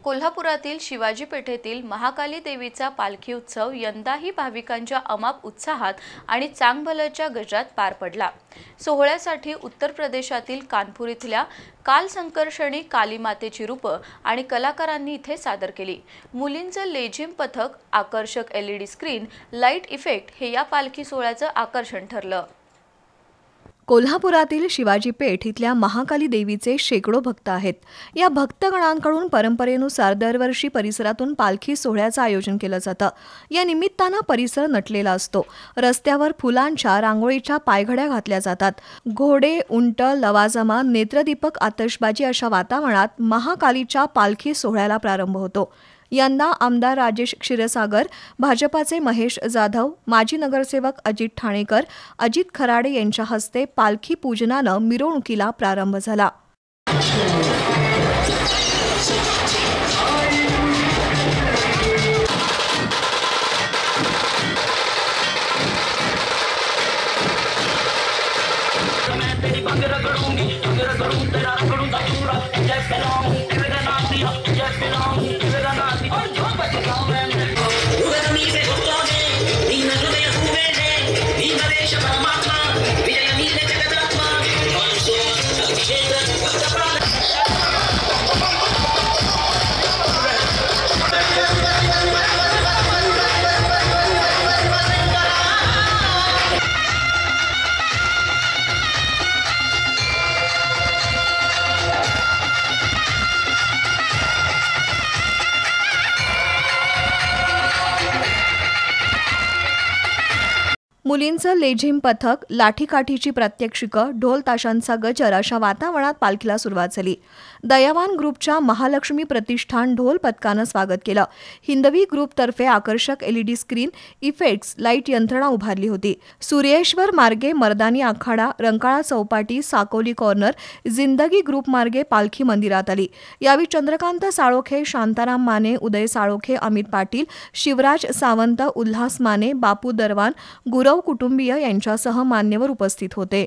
कोल्हापुरातील शिवाजी पेठेतील महाकाली देवीचा पालखी उत्सव यंदाही भाविकांच्या अमाप उत्साहात आणि चांगभल्याच्या गजरात पार पडला। सोहळ्यासाठी उत्तर प्रदेशातील कानपूर इथल्या काल संकर्षणी काली मातेची रूपं आणि कलाकारांनी इथे सादर केली। मुलींचं लेझिम पथक, आकर्षक LED स्क्रीन, लाईट इफेक्ट हे या पालखी सोहळ्याचं आकर्षण ठरलं। कोल्हापुरातील शिवाजी पेठ इथल्या महाकाली देवीचे शेकडो भक्त आहेत। या भक्तगणांकडून परंपरेनुसार दरवर्षी परिसरातून पालखी सोहळ्याचं आयोजन केलं जातं। या निमित्तानं परिसर नटलेला असतो। रस्त्यावर फुलांच्या रांगोळीच्या पायघड्या घातल्या जातात। घोडे, उंट, लवाजमा, नेत्रदीपक, आतषबाजी अशा वातावरणात महाकालीच्या पालखी सोहळ्याला प्रारंभ होतो। यंदा आमदार राजेश क्षीरसागर, भाजपाचे महेश जाधव, माजी नगरसेवक अजित ठाणेकर, अजित खराडे यांच्या हस्ते पालखी पूजनानं मिरवणुकीला प्रारंभ झाला। मुलींचं लेझिम पथक, लाठीकाठीची प्रात्यक्षिकं, ढोल ताशांचा गजर अशा वातावरणात पालखीला सुरुवात झाली। दयावान ग्रुपच्या महालक्ष्मी प्रतिष्ठान ढोल पथकानं स्वागत केलं। हिंदवी ग्रुपतर्फे आकर्षक LED स्क्रीन, इफेक्ट्स, लाईट यंत्रणा उभारली होती। सूर्येश्वर मार्गे मर्दानी आखाडा, रंकाळा चौपाटी, साकोली कॉर्नर, जिंदगी ग्रुप मार्गे पालखी मंदिरात आली। यावेळी चंद्रकांत साळोखे, शांताराम माने, उदय साळोखे, अमित पाटील, शिवराज सावंत, उल्हास माने, बापू दरवान, गुरव कुटुंबीय यांच्यासह मान्यवर उपस्थित होते।